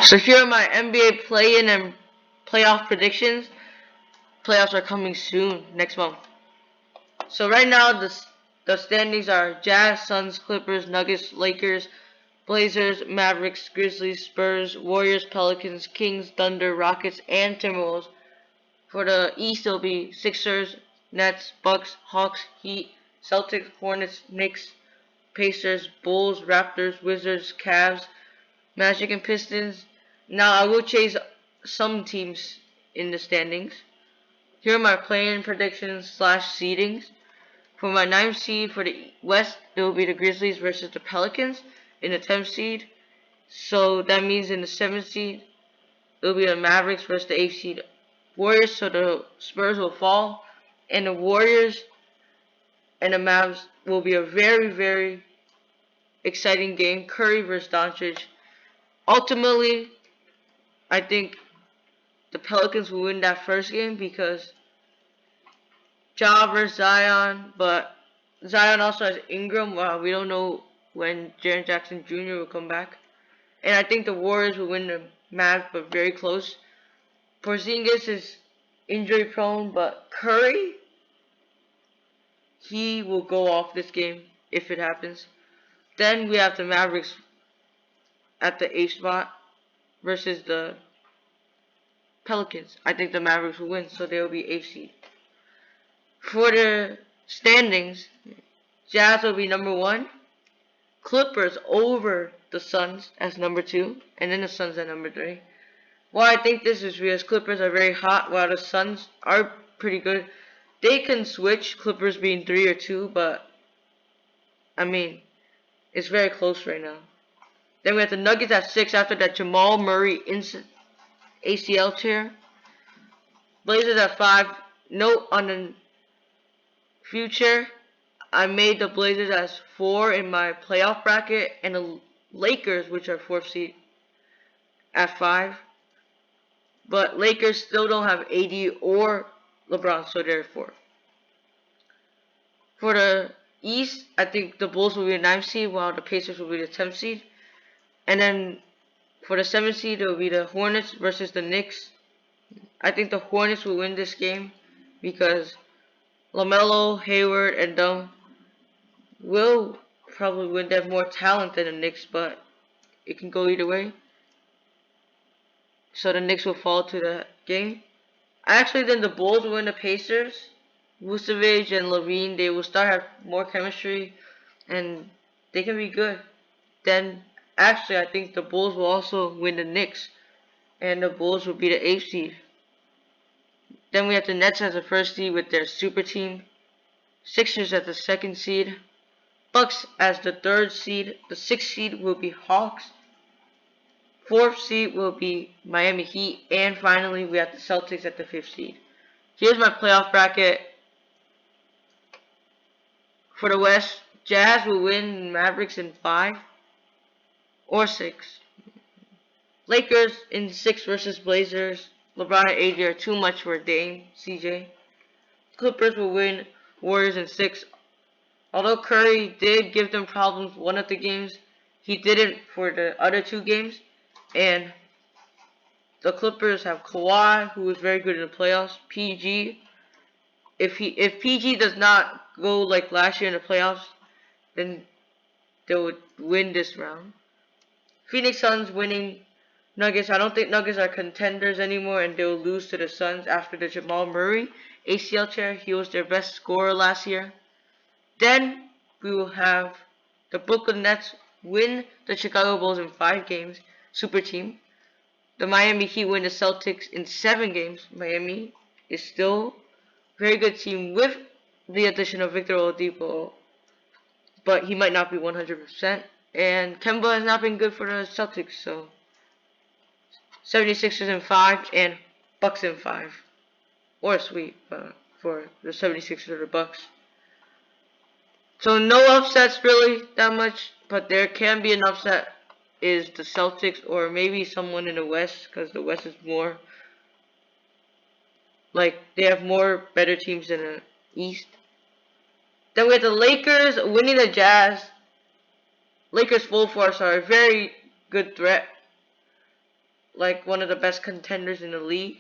So here are my NBA play-in and playoff predictions. Playoffs are coming soon, next month. So right now the standings are Jazz, Suns, Clippers, Nuggets, Lakers, Blazers, Mavericks, Grizzlies, Spurs, Warriors, Pelicans, Kings, Thunder, Rockets, and Timberwolves. For the East, it'll be Sixers, Nets, Bucks, Hawks, Heat, Celtics, Hornets, Knicks, Pacers, Bulls, Raptors, Wizards, Cavs, Magic, and Pistons. Now I will chase some teams in the standings. Here are my play-in predictions slash seedings. For my 9th seed for the West, it will be the Grizzlies versus the Pelicans in the 10th seed. So that means in the 7th seed, it will be the Mavericks versus the 8th seed Warriors. So the Spurs will fall, and the Warriors and the Mavs will be a very, very exciting game. Curry versus Doncic. Ultimately, I think the Pelicans will win that first game because Ja versus Zion, but Zion also has Ingram. We don't know when Jaren Jackson Jr. will come back. And I think the Warriors will win the match, but very close. Porzingis is injury prone, but Curry, he will go off this game if it happens. Then we have the Mavericks at the 8th spot versus the Pelicans. I think the Mavericks will win, so they will be 8th seed. For the standings, Jazz will be number 1. Clippers over the Suns as number 2, and then the Suns at number 3. Why I think this is because Clippers are very hot while the Suns are pretty good. They can switch, Clippers being 3 or 2, but I mean, it's very close right now. Then we have the Nuggets at 6 after that Jamal Murray ACL tear. Blazers at 5. Note on the future, I made the Blazers as 4 in my playoff bracket, and the Lakers, which are 4th seed, at 5. But Lakers still don't have AD or LeBron, so they're 4. For the East, I think the Bulls will be the 9th seed, while the Pacers will be the 10th seed. And then for the 7th seed, it will be the Hornets versus the Knicks. I think the Hornets will win this game because LaMelo, Hayward, and Dunn will probably win. They have more talent than the Knicks, but it can go either way. So the Knicks will fall to the game. Actually, then the Bulls will win the Pacers. Vucevic and Levine, they will start have more chemistry, and they can be good. Then, actually, I think the Bulls will also win the Knicks, and the Bulls will be the 8th seed. Then we have the Nets as the 1st seed with their super team. Sixers as the 2nd seed. Bucks as the 3rd seed. The 6th seed will be Hawks. 4th seed will be Miami Heat. And finally, we have the Celtics at the 5th seed. Here's my playoff bracket. For the West, Jazz will win Mavericks in 5 or 6. Lakers in 6 versus Blazers. LeBron and AD are too much for Dame, CJ. Clippers will win Warriors in 6. Although Curry did give them problems one of the games, he didn't for the other 2 games. And the Clippers have Kawhi, who is very good in the playoffs. PG. If PG does not go like last year in the playoffs, then they would win this round. Phoenix Suns winning Nuggets. I don't think Nuggets are contenders anymore, and they'll lose to the Suns after the Jamal Murray ACL tear. He was their best scorer last year. Then we will have the Brooklyn Nets win the Chicago Bulls in 5 games. Super team. The Miami Heat win the Celtics in 7 games. Miami is still a very good team with the addition of Victor Oladipo, but he might not be 100%. And Kemba has not been good for the Celtics, so 76ers in 5 and Bucks in 5. Or a sweep for the 76ers or the Bucks. So no upsets really that much, but there can be an upset is the Celtics or maybe someone in the West, because the West is more like they have more better teams than the East. Then we have the Lakers winning the Jazz. Lakers full force are a very good threat. like one of the best contenders in the league.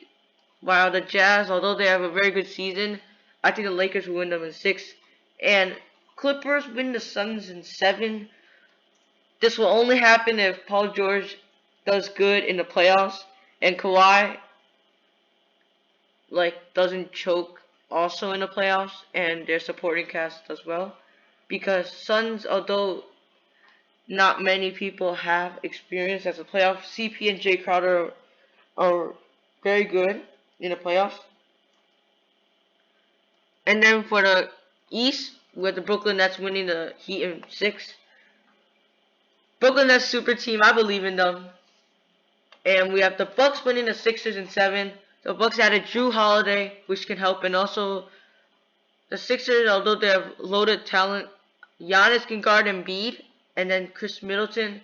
While the Jazz, although they have a very good season, I think the Lakers will win them in 6. And Clippers win the Suns in 7. This will only happen if Paul George does good in the playoffs and Kawhi doesn't choke also in the playoffs and their supporting cast as well. Because Suns, although not many people have experience as a playoff, CP and Jay Crowder are very good in the playoffs. And then for the East, with the Brooklyn Nets winning the Heat in 6. Brooklyn Nets super team, I believe in them. And we have the Bucks winning the Sixers in 7. The Bucks added Drew Holiday, which can help, and also the Sixers, although they have loaded talent, Giannis can guard Embiid, and then Chris Middleton.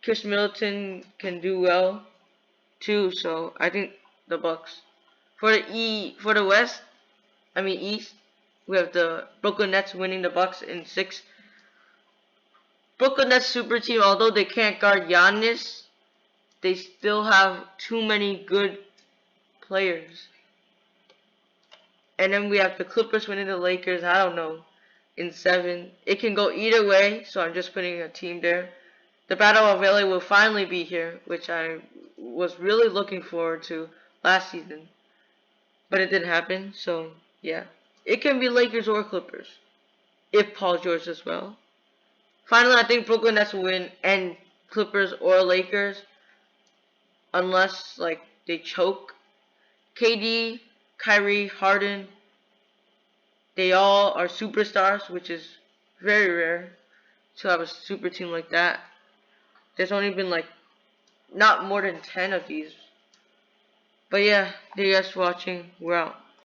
Chris Middleton can do well too, so I think the Bucks. For the East, we have the Brooklyn Nets winning the Bucks in 6. Brooklyn Nets super team, although they can't guard Giannis, they still have too many good players. And then we have the Clippers winning the Lakers, I don't know, in 7. It can go either way, so I'm just putting a team there. The Battle of LA will finally be here, which I was really looking forward to last season. But it didn't happen, so yeah. It can be Lakers or Clippers, if Paul George does well. Finally, I think Brooklyn Nets will win, and Clippers or Lakers, unless they choke. KD, Kyrie, Harden, they all are superstars, which is very rare to have a super team like that. There's only been not more than 10 of these. But yeah, thank you guys for watching. We're out.